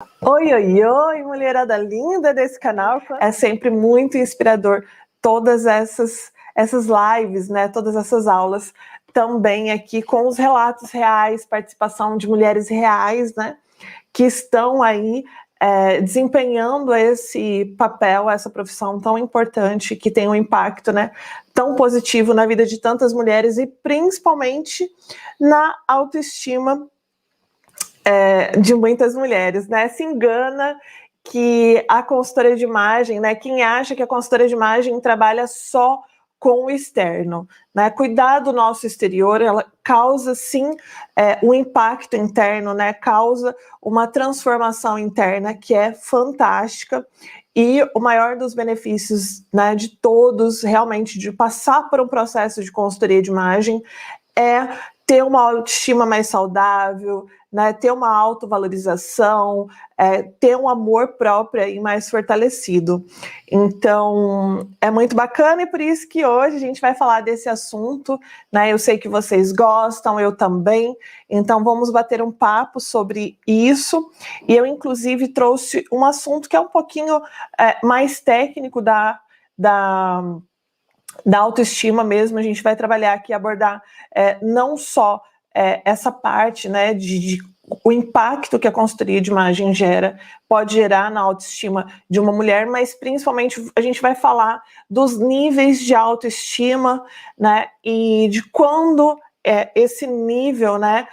Oi, oi, oi, mulherada linda desse canal. É sempre muito inspirador todas essas lives, né? Todas essas aulas também aqui com os relatos reais, participação de mulheres reais, né? Que estão aí desempenhando esse papel, essa profissão tão importante, que tem um impacto, né, tão positivo na vida de tantas mulheres e principalmente na autoestima de muitas mulheres, né? Se engana que a consultoria de imagem, né? Quem acha que a consultoria de imagem trabalha só com o externo, né? Cuidar do nosso exterior, ela causa sim um impacto interno, né? Causa uma transformação interna que é fantástica. E o maior dos benefícios, né, de todos, realmente, de passar por um processo de consultoria de imagem é ter uma autoestima mais saudável, né, ter uma autovalorização, ter um amor próprio aí mais fortalecido. Então, é muito bacana e por isso que hoje a gente vai falar desse assunto, né? Eu sei que vocês gostam, eu também, então vamos bater um papo sobre isso. E eu, inclusive, trouxe um assunto que é um pouquinho mais técnico da autoestima mesmo. A gente vai trabalhar aqui, abordar não só essa parte, né, de o impacto que a consultoria de imagem pode gerar na autoestima de uma mulher, mas principalmente a gente vai falar dos níveis de autoestima, né, e de quando esse nível, né,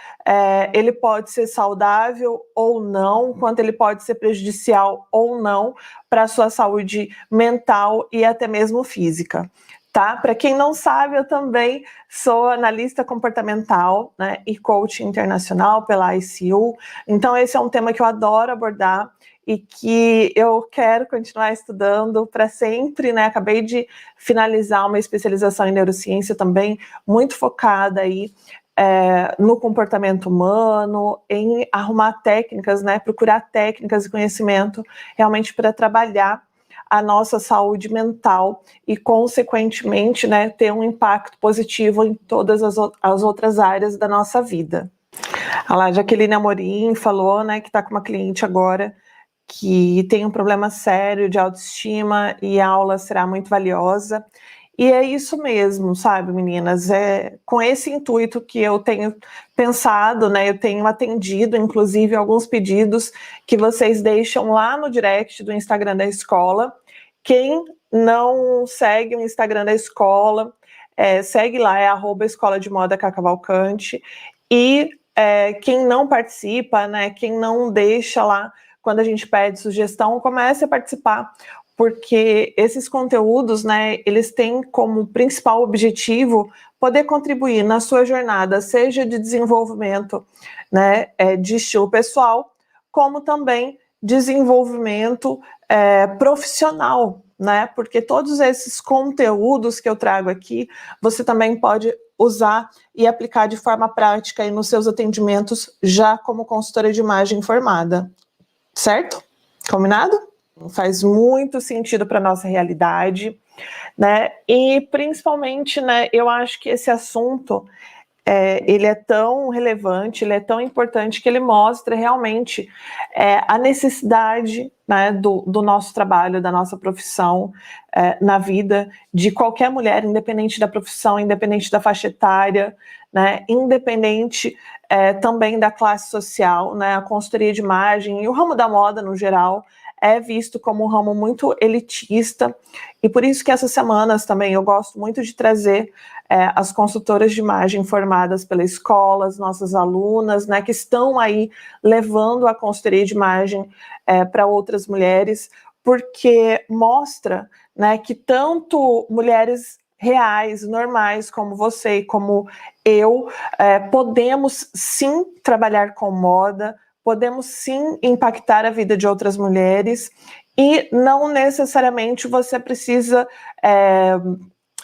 ele pode ser saudável ou não, quanto ele pode ser prejudicial ou não para a sua saúde mental e até mesmo física. Tá? Para quem não sabe, eu também sou analista comportamental, né, e coach internacional pela ICU, então esse é um tema que eu adoro abordar e que eu quero continuar estudando para sempre, né? Acabei de finalizar uma especialização em neurociência também, muito focada aí no comportamento humano, em arrumar técnicas, né, procurar técnicas e conhecimento realmente para trabalhar a nossa saúde mental e, consequentemente, né, ter um impacto positivo em todas as outras áreas da nossa vida. A Jaqueline Amorim falou, né, que está com uma cliente agora que tem um problema sério de autoestima e a aula será muito valiosa. E é isso mesmo, sabe, meninas? É com esse intuito que eu tenho pensado, né? Eu tenho atendido, inclusive, alguns pedidos que vocês deixam lá no direct do Instagram da escola. Quem não segue o Instagram da escola, segue lá, é @escola de moda Cavalcante. E quem não participa, né? Quem não deixa lá, quando a gente pede sugestão, comece a participar, porque esses conteúdos, né, eles têm como principal objetivo poder contribuir na sua jornada, seja de desenvolvimento, né, de estilo pessoal, como também desenvolvimento profissional, né, porque todos esses conteúdos que eu trago aqui, você também pode usar e aplicar de forma prática aí nos seus atendimentos, já como consultora de imagem formada, certo? Combinado? Faz muito sentido para a nossa realidade, né? E principalmente, né, eu acho que esse assunto ele é tão relevante, ele é tão importante que ele mostra realmente a necessidade, né, do nosso trabalho, da nossa profissão na vida de qualquer mulher, independente da profissão, independente da faixa etária, né, independente também da classe social, né, a consultoria de imagem e o ramo da moda no geral é visto como um ramo muito elitista, e por isso que essas semanas também eu gosto muito de trazer as consultoras de imagem formadas pela escola, as nossas alunas, né, que estão aí levando a consultoria de imagem para outras mulheres, porque mostra, né, que tanto mulheres reais, normais, como você e como eu, podemos sim trabalhar com moda, podemos sim impactar a vida de outras mulheres e não necessariamente você precisa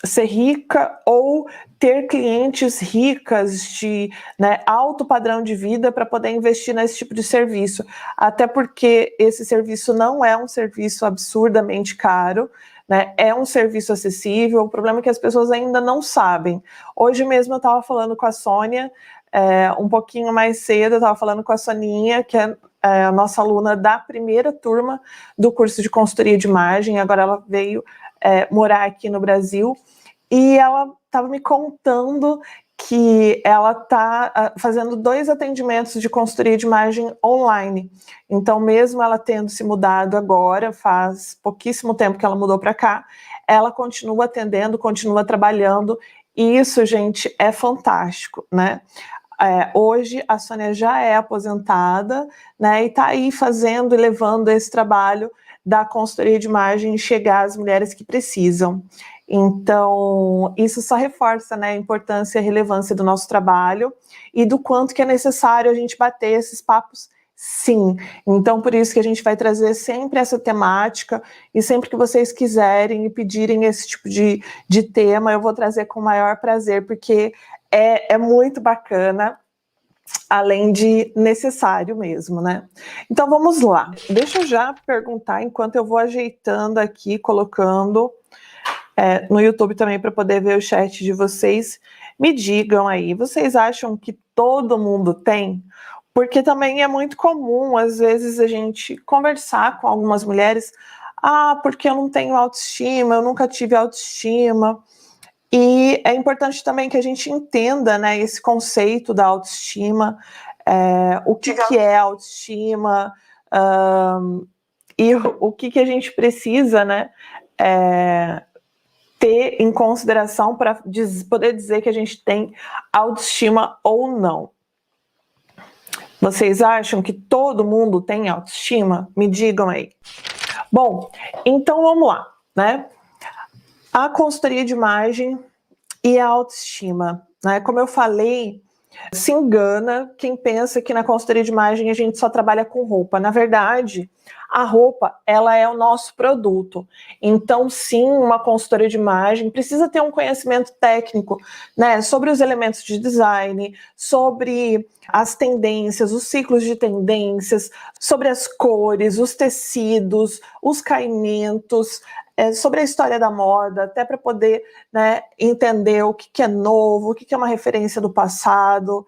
ser rica ou ter clientes ricas de, né, alto padrão de vida para poder investir nesse tipo de serviço, até porque esse serviço não é um serviço absurdamente caro, né, é um serviço acessível. O problema é que as pessoas ainda não sabem. Hoje mesmo eu estava falando com a Sônia, um pouquinho mais cedo, eu estava falando com a Soninha, que é a nossa aluna da primeira turma do curso de consultoria de imagem, agora ela veio morar aqui no Brasil, e ela estava me contando que ela está fazendo 2 atendimentos de consultoria de imagem online. Então, mesmo ela tendo se mudado agora, faz pouquíssimo tempo que ela mudou para cá, ela continua atendendo, continua trabalhando, e isso, gente, é fantástico, né? Hoje a Sônia já é aposentada, né, e está aí fazendo e levando esse trabalho da consultoria de imagem chegar às mulheres que precisam. Então, isso só reforça, né, a importância e a relevância do nosso trabalho e do quanto que é necessário a gente bater esses papos, sim. Então, por isso que a gente vai trazer sempre essa temática, e sempre que vocês quiserem e pedirem esse tipo de tema, eu vou trazer com o maior prazer, porque é muito bacana, além de necessário mesmo, né? Então, vamos lá. Deixa eu já perguntar, enquanto eu vou ajeitando aqui, colocando no YouTube também, para poder ver o chat de vocês. Me digam aí, vocês acham que todo mundo tem? Porque também é muito comum, às vezes, a gente conversar com algumas mulheres, porque eu não tenho autoestima, eu nunca tive autoestima. E é importante também que a gente entenda, né, esse conceito da autoestima, o que é autoestima, e o que a gente precisa, né, ter em consideração para poder dizer que a gente tem autoestima ou não. Vocês acham que todo mundo tem autoestima? Me digam aí. Bom, então vamos lá, né? A consultoria de imagem e a autoestima, né? Como eu falei, se engana quem pensa que na consultoria de imagem a gente só trabalha com roupa. Na verdade, a roupa, ela é o nosso produto. Então, sim, uma consultoria de imagem precisa ter um conhecimento técnico, né, sobre os elementos de design, sobre as tendências, os ciclos de tendências, sobre as cores, os tecidos, os caimentos, sobre a história da moda, até para poder, né, entender o que é novo, o que é uma referência do passado,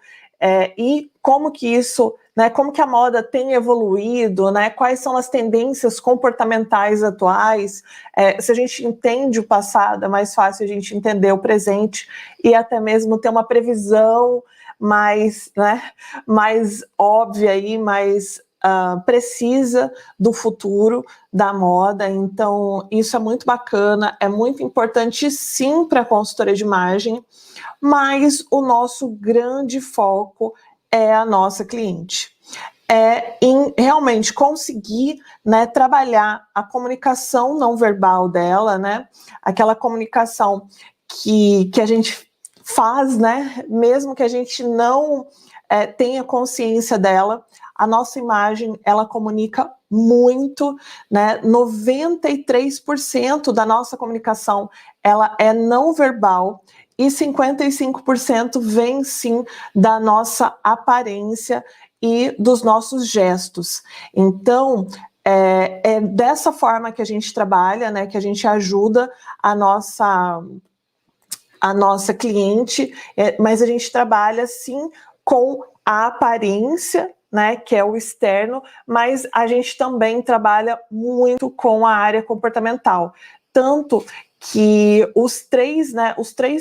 e como que isso, né, como que a moda tem evoluído, né, quais são as tendências comportamentais atuais. Se a gente entende o passado, é mais fácil a gente entender o presente e até mesmo ter uma previsão mais, né, mais óbvia e mais precisa do futuro da moda. Então, isso é muito bacana, é muito importante sim para a consultoria de imagem, mas o nosso grande foco é a nossa cliente. Em realmente conseguir, né, trabalhar a comunicação não verbal dela, né, aquela comunicação que a gente faz, né, mesmo que a gente não tenha consciência dela. A nossa imagem, ela comunica muito, né? 93% da nossa comunicação, ela é não verbal, e 55% vem sim da nossa aparência e dos nossos gestos. Então, é dessa forma que a gente trabalha, né? Que a gente ajuda a nossa cliente, mas a gente trabalha sim com a aparência, né, que é o externo, mas a gente também trabalha muito com a área comportamental. Tanto que os três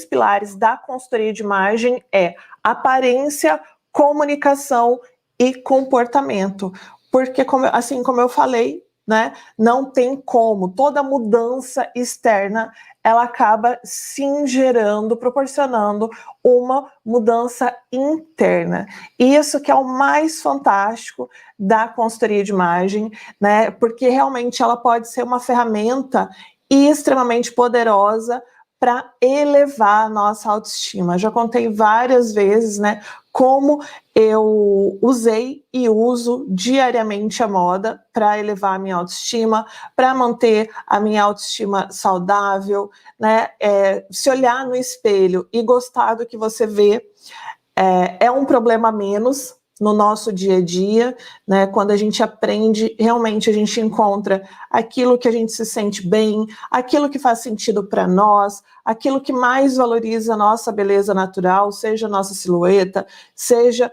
pilares da consultoria de imagem é aparência, comunicação e comportamento. Porque, assim como eu falei, né, não tem como, toda mudança externa ela acaba sim gerando, proporcionando uma mudança interna. Isso que é o mais fantástico da consultoria de imagem, né? Porque realmente ela pode ser uma ferramenta extremamente poderosa para elevar a nossa autoestima. Já contei várias vezes, né, como eu usei e uso diariamente a moda para elevar a minha autoestima, para manter a minha autoestima saudável, né? Se olhar no espelho e gostar do que você vê, é um problema a menos, no nosso dia a dia, né? Quando a gente aprende, realmente a gente encontra aquilo que a gente se sente bem, aquilo que faz sentido para nós, aquilo que mais valoriza a nossa beleza natural, seja a nossa silhueta, seja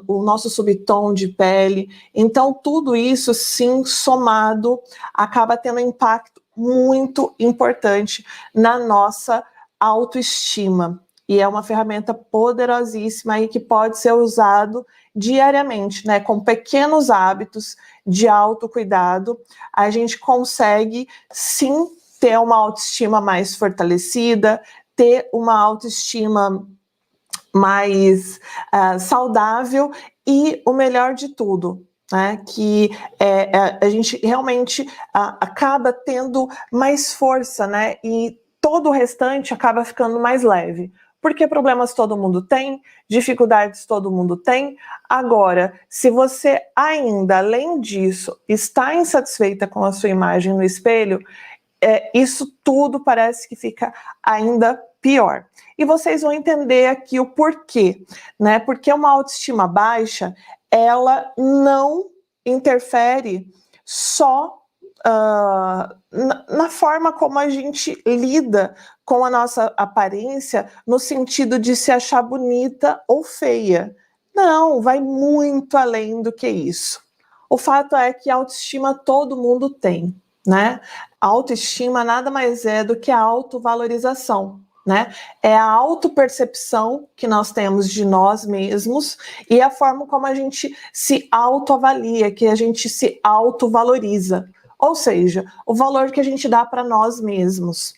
o nosso subtom de pele. Então, tudo isso, sim, somado, acaba tendo um impacto muito importante na nossa autoestima. E é uma ferramenta poderosíssima aí que pode ser usado diariamente, né? Com pequenos hábitos de autocuidado, a gente consegue, sim, ter uma autoestima mais fortalecida, ter uma autoestima mais saudável e o melhor de tudo, né, que a gente realmente acaba tendo mais força, né, e todo o restante acaba ficando mais leve. Porque problemas todo mundo tem, dificuldades todo mundo tem. Agora, se você ainda, além disso, está insatisfeita com a sua imagem no espelho, isso tudo parece que fica ainda pior. E vocês vão entender aqui o porquê, né? Porque uma autoestima baixa, ela não interfere só na forma como a gente lida com a nossa aparência, no sentido de se achar bonita ou feia. Não, vai muito além do que isso. O fato é que a autoestima todo mundo tem, né? A autoestima nada mais é do que a autovalorização, né? É a autopercepção que nós temos de nós mesmos e a forma como a gente se autoavalia, que a gente se autovaloriza. Ou seja, o valor que a gente dá para nós mesmos.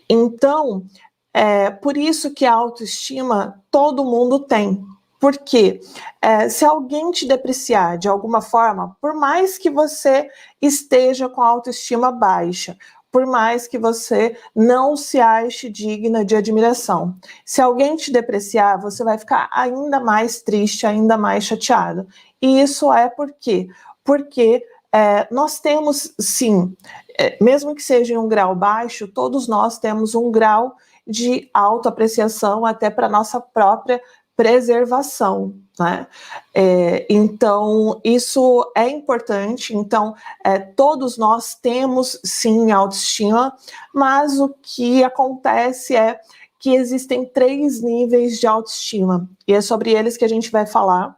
Então, por isso que a autoestima todo mundo tem. Porque se alguém te depreciar de alguma forma, por mais que você esteja com a autoestima baixa, por mais que você não se ache digna de admiração, se alguém te depreciar, você vai ficar ainda mais triste, ainda mais chateado. E isso é por quê? Porque nós temos, sim, mesmo que seja em um grau baixo, todos nós temos um grau de autoapreciação até para nossa própria preservação, né? Então, isso é importante. Então, todos nós temos, sim, autoestima, mas o que acontece é que existem 3 níveis de autoestima, e é sobre eles que a gente vai falar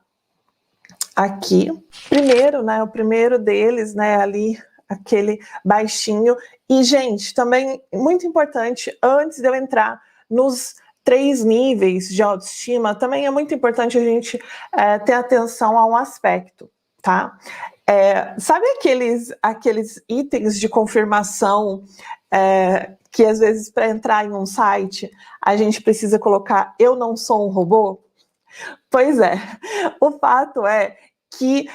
aqui. Primeiro, né, o primeiro deles, né, ali, aquele baixinho. E, gente, também muito importante, antes de eu entrar nos 3 níveis de autoestima, também é muito importante a gente ter atenção a um aspecto, tá? Sabe aqueles itens de confirmação que às vezes para entrar em um site a gente precisa colocar "eu não sou um robô"? Pois é, o fato é que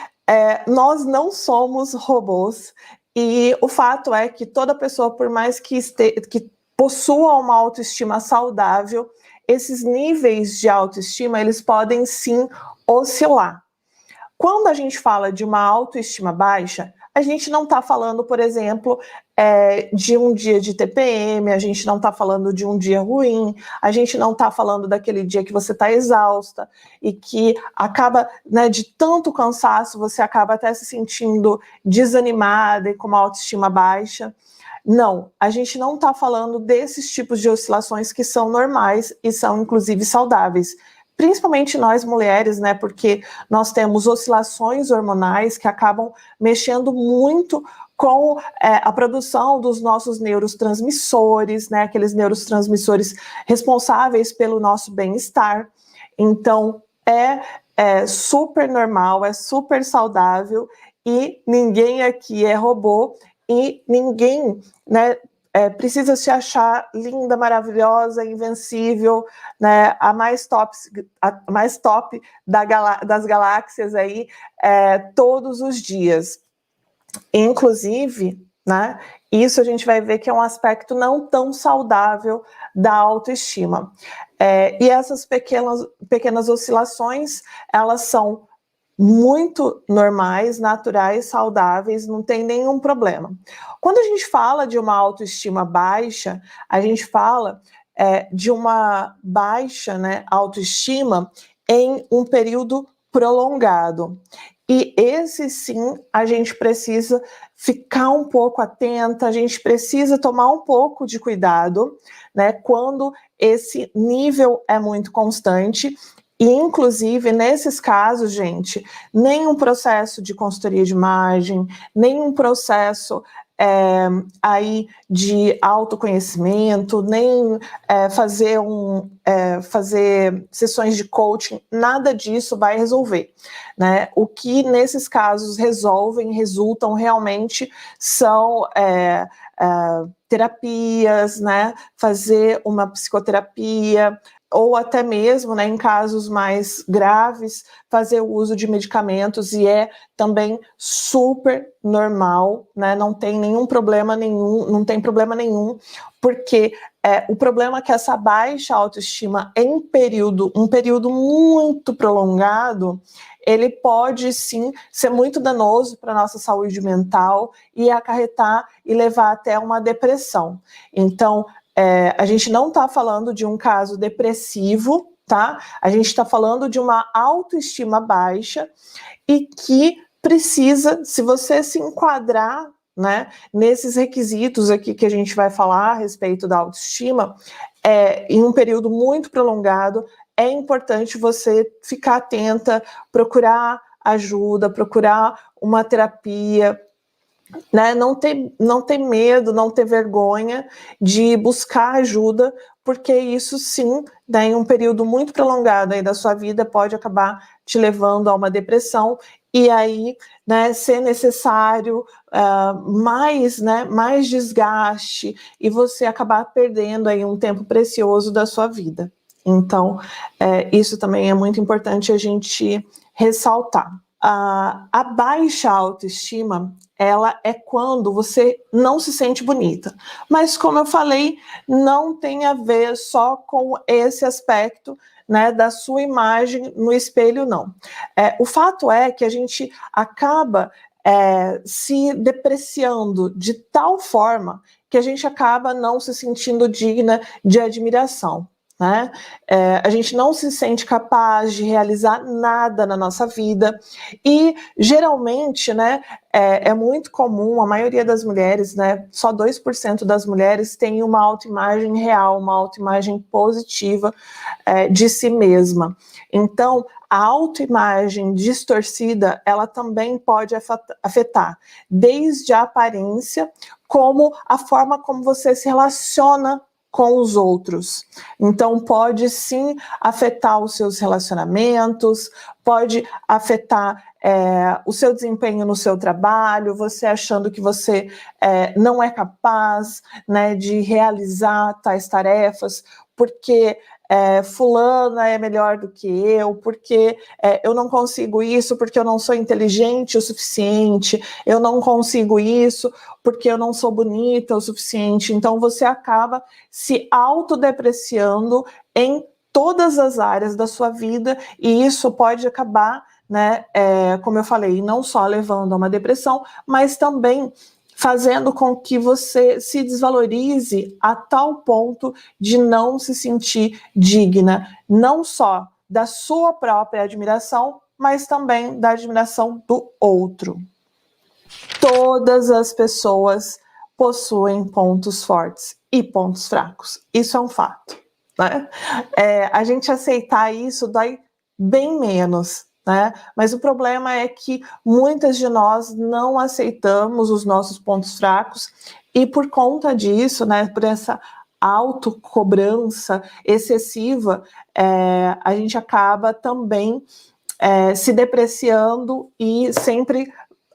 nós não somos robôs, e o fato é que toda pessoa, por mais que possua uma autoestima saudável, esses níveis de autoestima, eles podem sim oscilar. Quando a gente fala de uma autoestima baixa, a gente não está falando, por exemplo, de um dia de TPM, a gente não está falando de um dia ruim, a gente não está falando daquele dia que você está exausta e que acaba, né, de tanto cansaço, você acaba até se sentindo desanimada e com uma autoestima baixa. Não, a gente não está falando desses tipos de oscilações que são normais e são, inclusive, saudáveis. Principalmente nós mulheres, né, porque nós temos oscilações hormonais que acabam mexendo muito com a produção dos nossos neurotransmissores, né, aqueles neurotransmissores responsáveis pelo nosso bem-estar. Então, é super normal, é super saudável e ninguém aqui é robô e ninguém, né, precisa se achar linda, maravilhosa, invencível, né, a mais top das galáxias aí, todos os dias. Inclusive, né, isso a gente vai ver que é um aspecto não tão saudável da autoestima. E essas pequenas oscilações, elas são muito normais, naturais, saudáveis, não tem nenhum problema. Quando a gente fala de uma autoestima baixa, a gente fala de uma baixa, né, autoestima em um período prolongado. E esse sim, a gente precisa ficar um pouco atenta, a gente precisa tomar um pouco de cuidado, né, quando esse nível é muito constante. E, inclusive, nesses casos, gente, nenhum processo de consultoria de imagem, nenhum processo aí de autoconhecimento, nem fazer sessões de coaching, nada disso vai resolver, né? O que nesses casos resultam realmente são terapias, né? Fazer uma psicoterapia, ou até mesmo, né, em casos mais graves, fazer o uso de medicamentos, e é também super normal, né, não tem problema nenhum, porque o problema é que essa baixa autoestima em um período muito prolongado, ele pode sim ser muito danoso para a nossa saúde mental e acarretar e levar até uma depressão. Então, a gente não está falando de um caso depressivo, tá? A gente está falando de uma autoestima baixa e que precisa, se você se enquadrar, né, nesses requisitos aqui que a gente vai falar a respeito da autoestima, em um período muito prolongado, é importante você ficar atenta, procurar ajuda, procurar uma terapia, né? Não ter medo, não ter vergonha de buscar ajuda, porque isso sim, né, em um período muito prolongado aí da sua vida, pode acabar te levando a uma depressão, e aí, né, ser necessário mais desgaste, e você acabar perdendo aí um tempo precioso da sua vida. Então, isso também é muito importante a gente ressaltar. A baixa autoestima, ela é quando você não se sente bonita. Mas, como eu falei, não tem a ver só com esse aspecto, né, da sua imagem no espelho, não. O fato é que a gente acaba se depreciando de tal forma que a gente acaba não se sentindo digna de admiração, né? A gente não se sente capaz de realizar nada na nossa vida, e geralmente, né, é muito comum, a maioria das mulheres, né, só 2% das mulheres tem uma autoimagem real, uma autoimagem positiva de si mesma. Então, a autoimagem distorcida, ela também pode afetar desde a aparência, como a forma como você se relaciona com os outros. Então, pode sim afetar os seus relacionamentos, pode afetar o seu desempenho no seu trabalho, você achando que você não é capaz, né, de realizar tais tarefas, porque fulana é melhor do que eu, porque eu não consigo isso, porque eu não sou inteligente o suficiente, eu não consigo isso, porque eu não sou bonita o suficiente. Então, você acaba se autodepreciando em todas as áreas da sua vida, e isso pode acabar, né, como eu falei, não só levando a uma depressão, mas também fazendo com que você se desvalorize a tal ponto de não se sentir digna, não só da sua própria admiração, mas também da admiração do outro. Todas as pessoas possuem pontos fortes e pontos fracos. Isso é um fato, né? A gente aceitar isso dói bem menos, né? Mas o problema é que muitas de nós não aceitamos os nossos pontos fracos, e por conta disso, né, por essa autocobrança excessiva, a gente acaba também se depreciando e sempre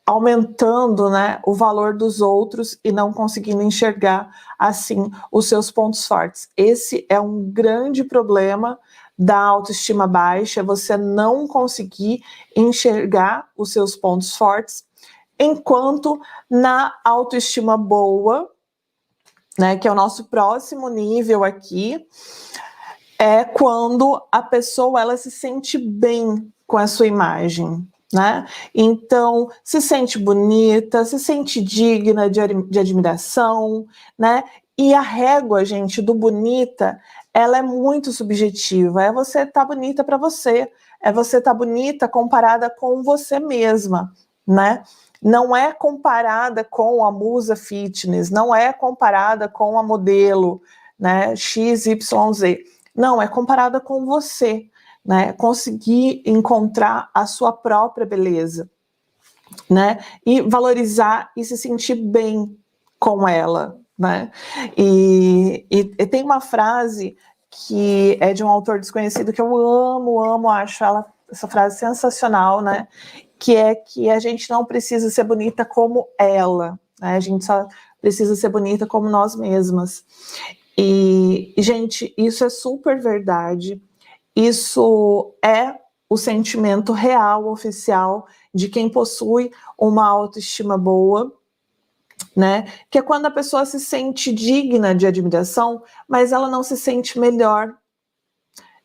aumentando, né, o valor dos outros e não conseguindo enxergar, assim, os seus pontos fortes. Esse é um grande problema da autoestima baixa, você não conseguir enxergar os seus pontos fortes, enquanto na autoestima boa, né, que é o nosso próximo nível aqui, é quando a pessoa ela se sente bem com a sua imagem, né? Então, se sente bonita, se sente digna de admiração, né? E a régua, gente, do bonita, ela é muito subjetiva. É você estar bonita para você, é você estar bonita comparada com você mesma, né? Não é comparada com a musa fitness, não é comparada com a modelo, né? XYZ. Não, é comparada com você, né? Conseguir encontrar a sua própria beleza, né? E valorizar e se sentir bem com ela, né? E tem uma frase que é de um autor desconhecido que eu amo, acho essa frase sensacional, né? Que é que a gente não precisa ser bonita como ela, né? A gente só precisa ser bonita como nós mesmas. E, gente, isso é super verdade. Isso é o sentimento real, oficial, de quem possui uma autoestima boa, né? Que é quando a pessoa se sente digna de admiração, mas ela não se sente melhor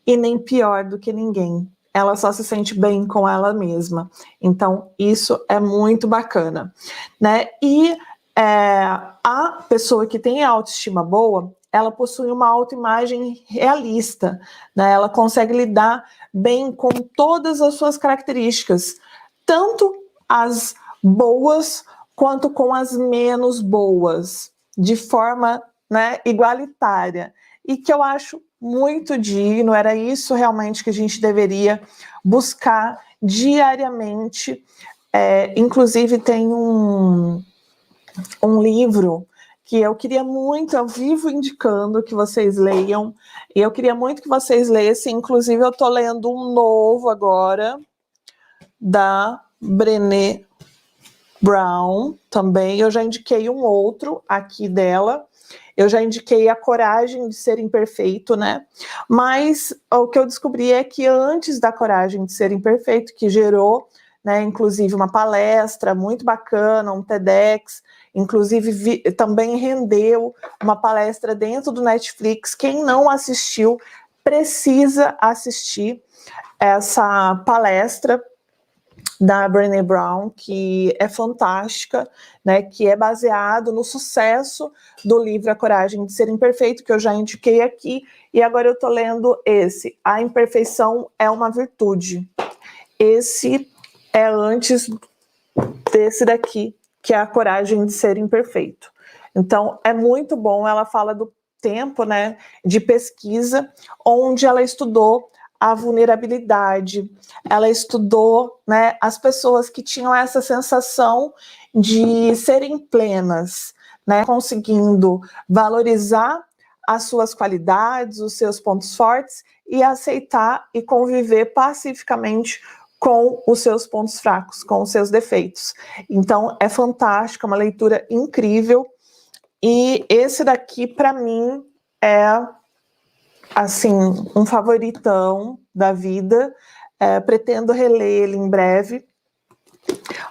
e nem pior do que ninguém. Ela só se sente bem com ela mesma. Então, isso é muito bacana, né? E a pessoa que tem autoestima boa, ela possui uma autoimagem realista, né? Ela consegue lidar bem com todas as suas características, tanto as boas quanto com as menos boas, de forma, né, igualitária. E que eu acho muito digno, era isso realmente que a gente deveria buscar diariamente. Inclusive tem um livro que eu queria muito, eu vivo indicando que vocês leiam, e eu queria muito que vocês lessem, inclusive eu estou lendo um novo agora, da Brené Brown, também, eu já indiquei um outro aqui dela, eu já indiquei A Coragem de Ser Imperfeito, né? Mas o que eu descobri é que antes da Coragem de Ser Imperfeito, que gerou, né, inclusive uma palestra muito bacana, um TEDx, inclusive também rendeu uma palestra dentro do Netflix. Quem não assistiu, precisa assistir essa palestra da Brené Brown, que é fantástica, né, que é baseado no sucesso do livro A Coragem de Ser Imperfeito, que eu já indiquei aqui, e agora eu estou lendo esse, A Imperfeição é uma Virtude. Esse é antes desse daqui, que é A Coragem de Ser Imperfeito. Então, é muito bom, ela fala do tempo, né, de pesquisa, onde ela estudou a vulnerabilidade, ela estudou, né, as pessoas que tinham essa sensação de serem plenas, né, conseguindo valorizar as suas qualidades, os seus pontos fortes e aceitar e conviver pacificamente com os seus pontos fracos, com os seus defeitos. Então, é fantástico, é uma leitura incrível, e esse daqui, para mim, é assim, um favoritão da vida. Pretendo reler ele em breve,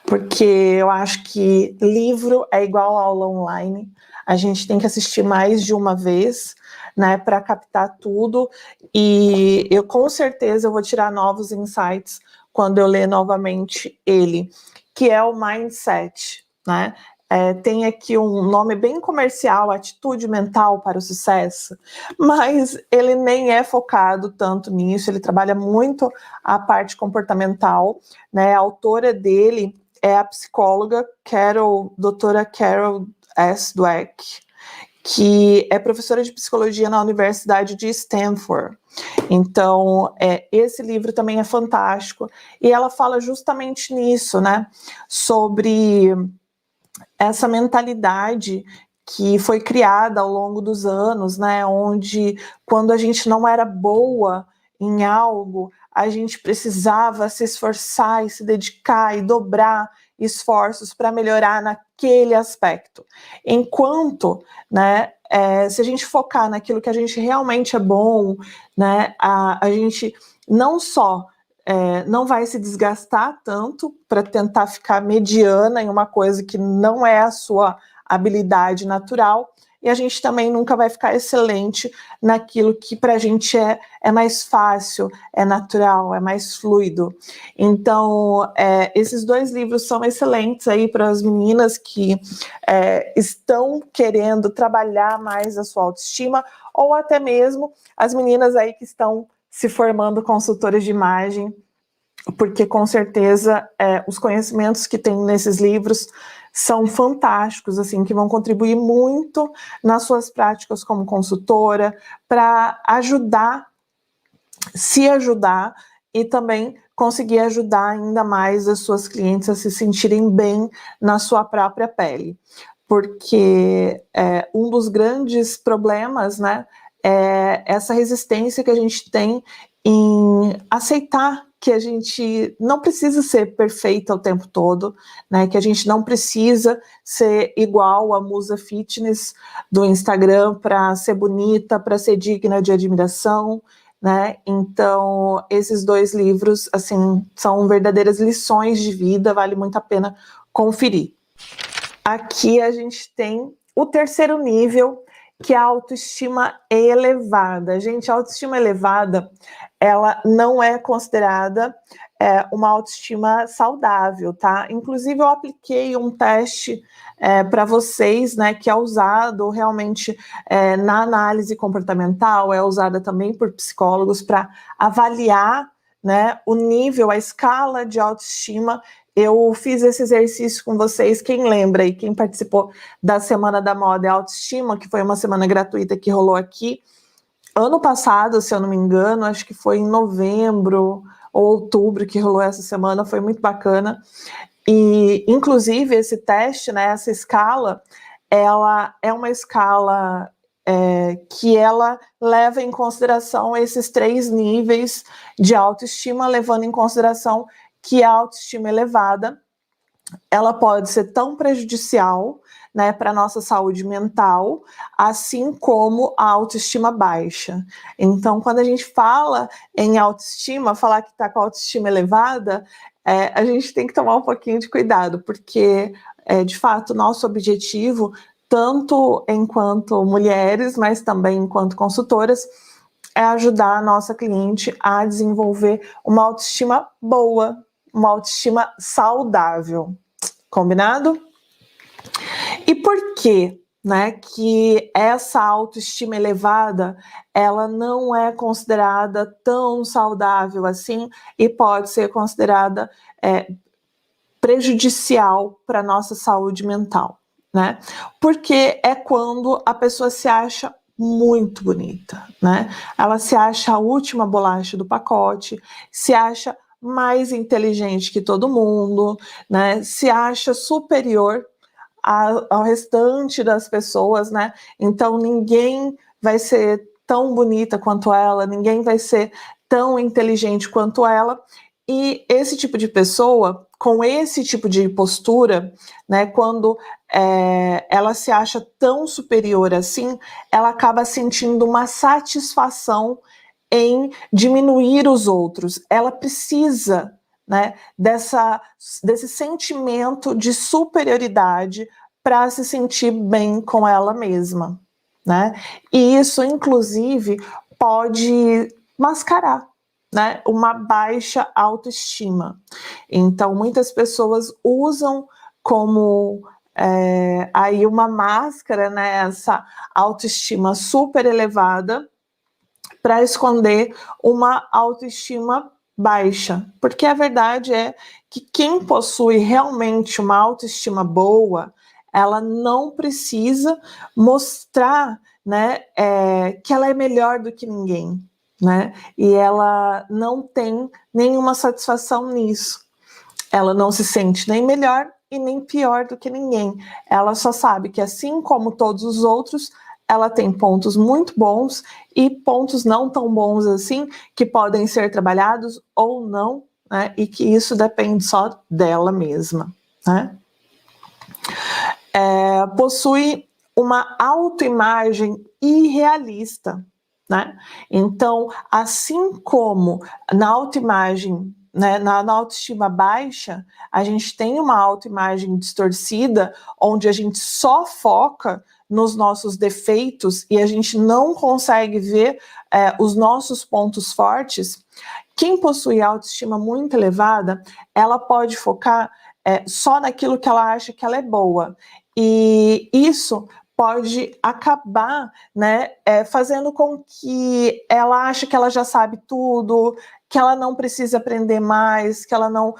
porque eu acho que livro é igual aula online, a gente tem que assistir mais de uma vez, né, para captar tudo, e eu com certeza eu vou tirar novos insights quando eu ler novamente ele, que é o Mindset, né? Tem aqui um nome bem comercial, Atitude Mental para o Sucesso, mas ele nem é focado tanto nisso, ele trabalha muito a parte comportamental, né? A autora dele é a psicóloga doutora Carol S. Dweck, que é professora de psicologia na Universidade de Stanford. Então, esse livro também é fantástico, e ela fala justamente nisso, né? Sobre essa mentalidade que foi criada ao longo dos anos, né, onde quando a gente não era boa em algo, a gente precisava se esforçar e se dedicar e dobrar esforços para melhorar naquele aspecto. Enquanto, né, se a gente focar naquilo que a gente realmente é bom, né, a gente não só não vai se desgastar tanto para tentar ficar mediana em uma coisa que não é a sua habilidade natural, e a gente também nunca vai ficar excelente naquilo que para a gente é mais fácil, é natural, é mais fluido. Então, esses 2 livros são excelentes aí para as meninas que estão querendo trabalhar mais a sua autoestima, ou até mesmo as meninas aí que estão se formando consultoras de imagem, porque com certeza os conhecimentos que tem nesses livros são fantásticos, assim, que vão contribuir muito nas suas práticas como consultora, para se ajudar e também conseguir ajudar ainda mais as suas clientes a se sentirem bem na sua própria pele. Porque um dos grandes problemas, né, é essa resistência que a gente tem em aceitar que a gente não precisa ser perfeita o tempo todo, né, que a gente não precisa ser igual a musa fitness do Instagram para ser bonita, para ser digna de admiração, né? Então, esses 2 livros, assim, são verdadeiras lições de vida, vale muito a pena conferir. Aqui a gente tem o 3º nível, que é a autoestima elevada. Gente, a autoestima elevada, ela não é considerada uma autoestima saudável, tá? Inclusive, eu apliquei um teste para vocês, né, que é usado realmente na análise comportamental, é usada também por psicólogos para avaliar, né, o nível, a escala de autoestima. Eu fiz esse exercício com vocês, quem lembra e quem participou da Semana da Moda e Autoestima, que foi uma semana gratuita que rolou aqui, ano passado, se eu não me engano, acho que foi em novembro ou outubro que rolou essa semana, foi muito bacana. E, inclusive, esse teste, né, essa escala, ela é uma escala que ela leva em consideração esses 3 níveis de autoestima, levando em consideração que a autoestima elevada, ela pode ser tão prejudicial, né, para a nossa saúde mental, assim como a autoestima baixa. Então, quando a gente fala em autoestima, falar que está com a autoestima elevada, a gente tem que tomar um pouquinho de cuidado, porque, de fato, nosso objetivo, tanto enquanto mulheres, mas também enquanto consultoras, é ajudar a nossa cliente a desenvolver uma autoestima boa, uma autoestima saudável. Combinado? E por que, né, que essa autoestima elevada, ela não é considerada tão saudável assim e pode ser considerada prejudicial para a nossa saúde mental, né? Porque é quando a pessoa se acha muito bonita, né? Ela se acha a última bolacha do pacote, se acha mais inteligente que todo mundo, né? Se acha superior ao restante das pessoas, né? Então ninguém vai ser tão bonita quanto ela, ninguém vai ser tão inteligente quanto ela. E esse tipo de pessoa, com esse tipo de postura, né, quando ela se acha tão superior assim, ela acaba sentindo uma satisfação em diminuir os outros. Ela precisa, né, desse sentimento de superioridade para se sentir bem com ela mesma, né? E isso, inclusive, pode mascarar, né, uma baixa autoestima. Então, muitas pessoas usam como aí uma máscara, né, essa autoestima super elevada, para esconder uma autoestima baixa, porque a verdade é que quem possui realmente uma autoestima boa, ela não precisa mostrar, né, que ela é melhor do que ninguém, né, e ela não tem nenhuma satisfação nisso. Ela não se sente nem melhor e nem pior do que ninguém. Ela só sabe que, assim como todos os outros, ela tem pontos muito bons e pontos não tão bons assim, que podem ser trabalhados ou não, né? E que isso depende só dela mesma, né? Possui uma autoimagem irrealista, né? Então, assim como na autoimagem né, na autoestima baixa, a gente tem uma autoimagem distorcida, onde a gente só foca nos nossos defeitos e a gente não consegue ver os nossos pontos fortes. Quem possui autoestima muito elevada, ela pode focar só naquilo que ela acha que ela é boa. E isso pode acabar, né, fazendo com que ela ache que ela já sabe tudo, que ela não precisa aprender mais, que ela não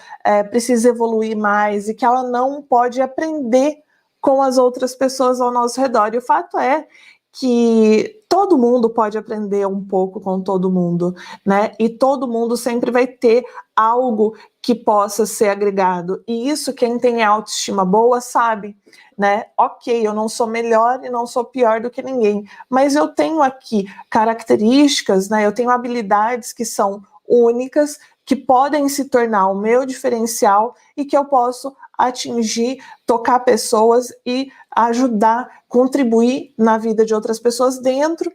precisa evoluir mais e que ela não pode aprender com as outras pessoas ao nosso redor. E o fato é que todo mundo pode aprender um pouco com todo mundo, né? E todo mundo sempre vai ter algo que possa ser agregado. E isso quem tem autoestima boa sabe, né? Ok, eu não sou melhor e não sou pior do que ninguém, mas eu tenho aqui características, né? Eu tenho habilidades que são únicas, que podem se tornar o meu diferencial e que eu posso atingir, tocar pessoas e ajudar, contribuir na vida de outras pessoas dentro,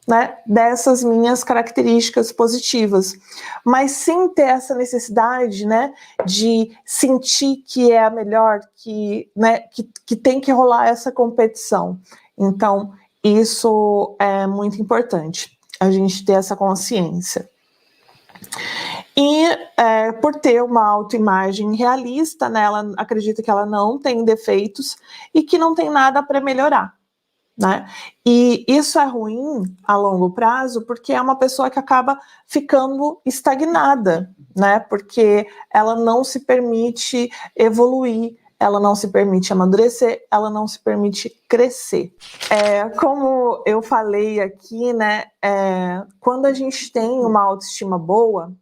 né, dessas minhas características positivas, mas sem ter essa necessidade, né, de sentir que é a melhor, né, que tem que rolar essa competição. Então, isso é muito importante, a gente ter essa consciência. E por ter uma autoimagem realista, né, ela acredita que ela não tem defeitos e que não tem nada para melhorar, né? E isso é ruim a longo prazo porque é uma pessoa que acaba ficando estagnada, né? Porque ela não se permite evoluir, ela não se permite amadurecer, ela não se permite crescer. Como eu falei aqui, né? Quando a gente tem uma autoestima boa,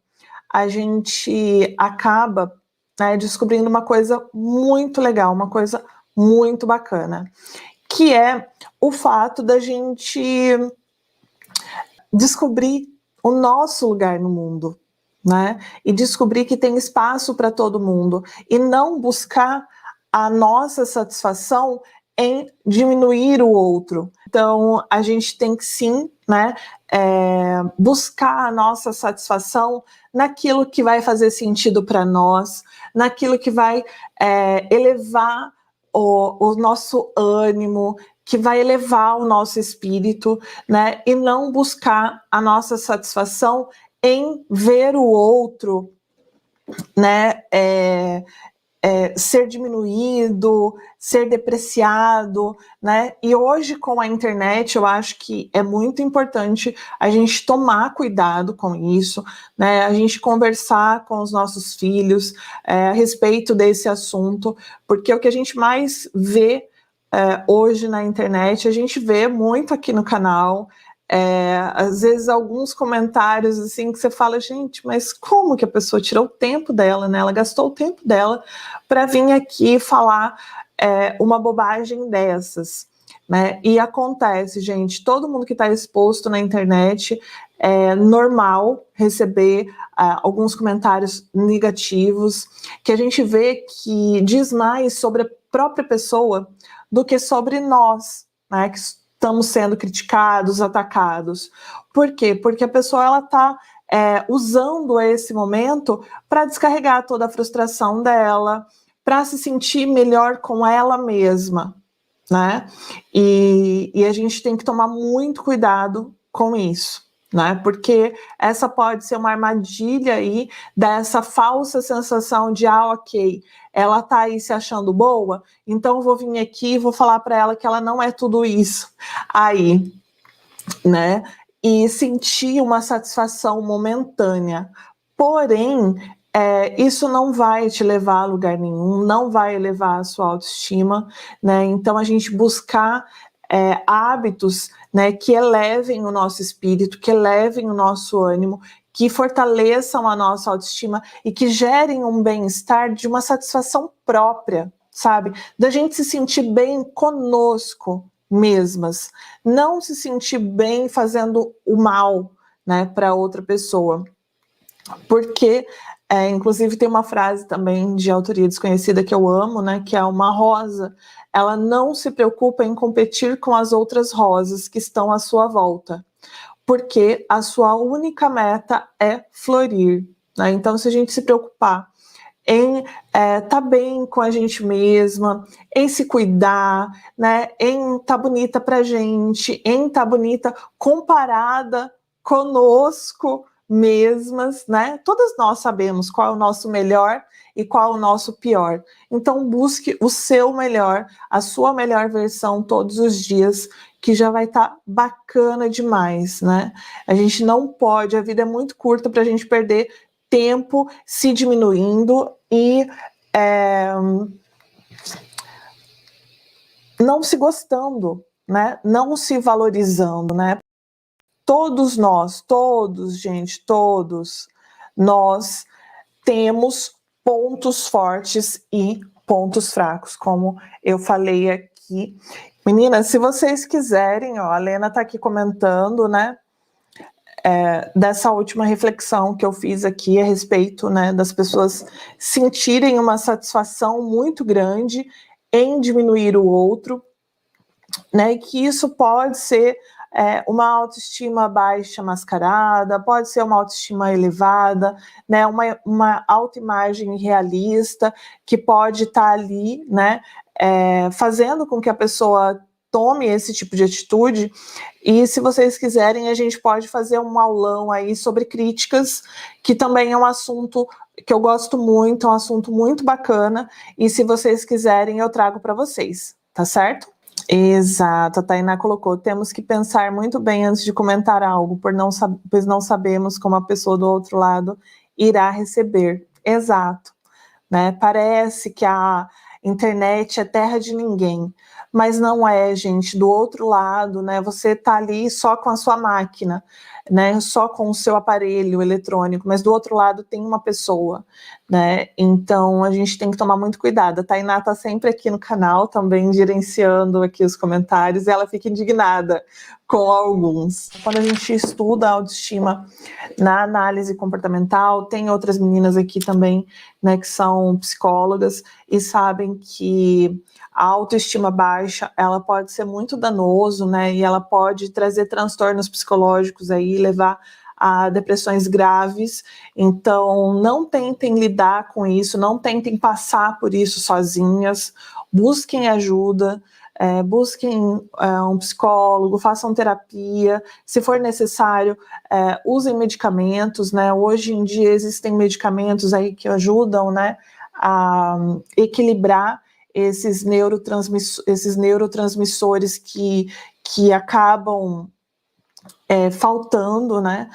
a gente acaba, né, descobrindo uma coisa muito legal, uma coisa muito bacana, que é o fato da gente descobrir o nosso lugar no mundo, né? E descobrir que tem espaço para todo mundo e não buscar a nossa satisfação em diminuir o outro. Então, a gente tem que sim, né, buscar a nossa satisfação naquilo que vai fazer sentido para nós, naquilo que vai elevar o nosso ânimo, que vai elevar o nosso espírito, né, e não buscar a nossa satisfação em ver o outro, né, ser diminuído, ser depreciado, né? E hoje com a internet eu acho que é muito importante a gente tomar cuidado com isso, né? A gente conversar com os nossos filhos a respeito desse assunto, porque o que a gente mais vê hoje na internet, a gente vê muito aqui no canal, às vezes alguns comentários assim que você fala, gente, mas como que a pessoa tirou o tempo dela, né? Ela gastou o tempo dela para vir aqui falar uma bobagem dessas, né? E acontece, gente, todo mundo que está exposto na internet é normal receber alguns comentários negativos, que a gente vê que diz mais sobre a própria pessoa do que sobre nós, né? Que estamos sendo criticados, atacados. Por quê? Porque a pessoa ela está usando esse momento para descarregar toda a frustração dela, para se sentir melhor com ela mesma, né? E a gente tem que tomar muito cuidado com isso, né? Porque essa pode ser uma armadilha aí dessa falsa sensação de ok, ela tá aí se achando boa, então eu vou vir aqui e vou falar para ela que ela não é tudo isso aí, né? E sentir uma satisfação momentânea. Porém, isso não vai te levar a lugar nenhum, não vai elevar a sua autoestima, né? Então a gente buscar hábitos, né, que elevem o nosso espírito, que elevem o nosso ânimo, que fortaleçam a nossa autoestima e que gerem um bem-estar de uma satisfação própria, sabe? Da gente se sentir bem conosco mesmas, não se sentir bem fazendo o mal, né, para outra pessoa. Porque, inclusive, tem uma frase também de autoria desconhecida que eu amo, né, que é uma rosa, ela não se preocupa em competir com as outras rosas que estão à sua volta, porque a sua única meta é florir, né? Então, se a gente se preocupar em tá bem com a gente mesma, em se cuidar, né? Em tá bonita pra gente, em tá bonita comparada conosco mesmas, né? Todas nós sabemos qual é o nosso melhor e qual é o nosso pior. Então busque o seu melhor, a sua melhor versão todos os dias, que já vai estar bacana demais, né? A gente não pode, a vida é muito curta para a gente perder tempo se diminuindo e não se gostando, né? Não se valorizando, né? Todos nós, gente, todos nós temos pontos fortes e pontos fracos, como eu falei aqui. Meninas, se vocês quiserem, ó, a Lena está aqui comentando, né, dessa última reflexão que eu fiz aqui a respeito, né, das pessoas sentirem uma satisfação muito grande em diminuir o outro, né, e que isso pode ser uma autoestima baixa mascarada, pode ser uma autoestima elevada, né, uma autoimagem realista que pode estar ali, né, fazendo com que a pessoa tome esse tipo de atitude. E se vocês quiserem, a gente pode fazer um aulão aí sobre críticas, que também é um assunto que eu gosto muito, é um assunto muito bacana, e se vocês quiserem eu trago para vocês, tá certo? Exato, a Tainá colocou, temos que pensar muito bem antes de comentar algo, pois não sabemos como a pessoa do outro lado irá receber. Exato, né? Parece que a internet é terra de ninguém, mas não é, gente. Do outro lado, né, você tá ali só com a sua máquina, né, só com o seu aparelho eletrônico, mas do outro lado tem uma pessoa, né, então a gente tem que tomar muito cuidado. A Tainá tá sempre aqui no canal, também gerenciando aqui os comentários, e ela fica indignada com alguns. Quando a gente estuda a autoestima na análise comportamental, tem outras meninas aqui também, né, que são psicólogas e sabem que a autoestima baixa, ela pode ser muito danoso, né, e ela pode trazer transtornos psicológicos aí, levar a depressões graves. Então, não tentem lidar com isso, não tentem passar por isso sozinhas, busquem ajuda, busquem um psicólogo, façam terapia, se for necessário, usem medicamentos, né? Hoje em dia existem medicamentos aí que ajudam, né, a equilibrar esses neurotransmissores que acabam faltando, né,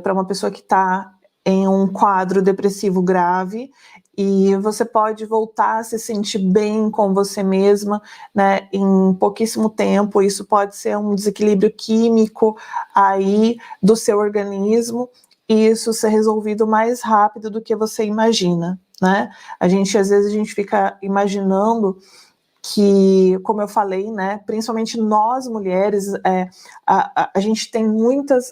para uma pessoa que está em um quadro depressivo grave, e você pode voltar a se sentir bem com você mesma, né, em pouquíssimo tempo. Isso pode ser um desequilíbrio químico aí do seu organismo, e isso ser resolvido mais rápido do que você imagina, né? Às vezes a gente fica imaginando que, como eu falei, né, principalmente nós mulheres, a gente tem muitas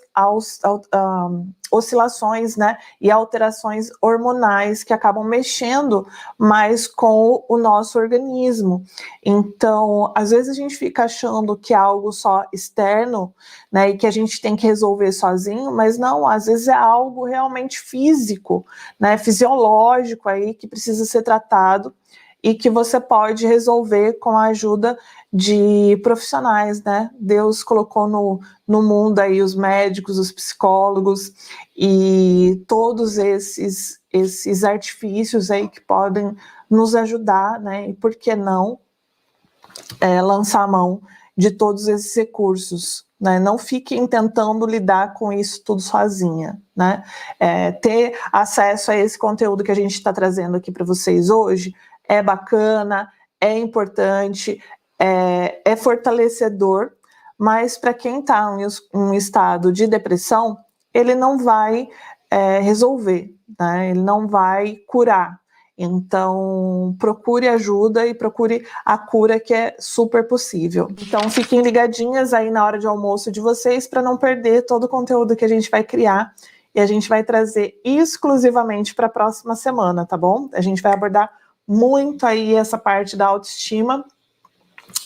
oscilações, né, e alterações hormonais que acabam mexendo mais com o nosso organismo. Então, às vezes a gente fica achando que é algo só externo, né, e que a gente tem que resolver sozinho, mas não, às vezes é algo realmente físico, né, fisiológico aí, que precisa ser tratado, e que você pode resolver com a ajuda de profissionais, né? Deus colocou no mundo aí os médicos, os psicólogos e todos esses artifícios aí que podem nos ajudar, né? E por que não lançar a mão de todos esses recursos, né? Não fiquem tentando lidar com isso tudo sozinha, né? Ter acesso a esse conteúdo que a gente está trazendo aqui para vocês hoje é bacana, é importante, é fortalecedor, mas para quem está em um estado de depressão, ele não vai resolver, né? Ele não vai curar. Então, procure ajuda e procure a cura, que é super possível. Então, fiquem ligadinhas aí na hora de almoço de vocês para não perder todo o conteúdo que a gente vai criar, e a gente vai trazer exclusivamente para a próxima semana, tá bom? A gente vai abordar muito aí essa parte da autoestima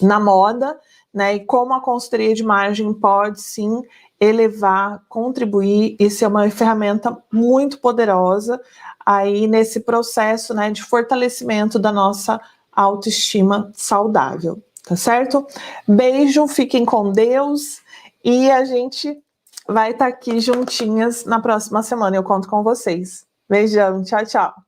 na moda, né, e como a consultoria de imagem pode sim elevar, contribuir e ser uma ferramenta muito poderosa aí nesse processo, né, de fortalecimento da nossa autoestima saudável, tá certo? Beijo, fiquem com Deus e a gente vai estar aqui juntinhas na próxima semana, eu conto com vocês. Beijão, tchau, tchau.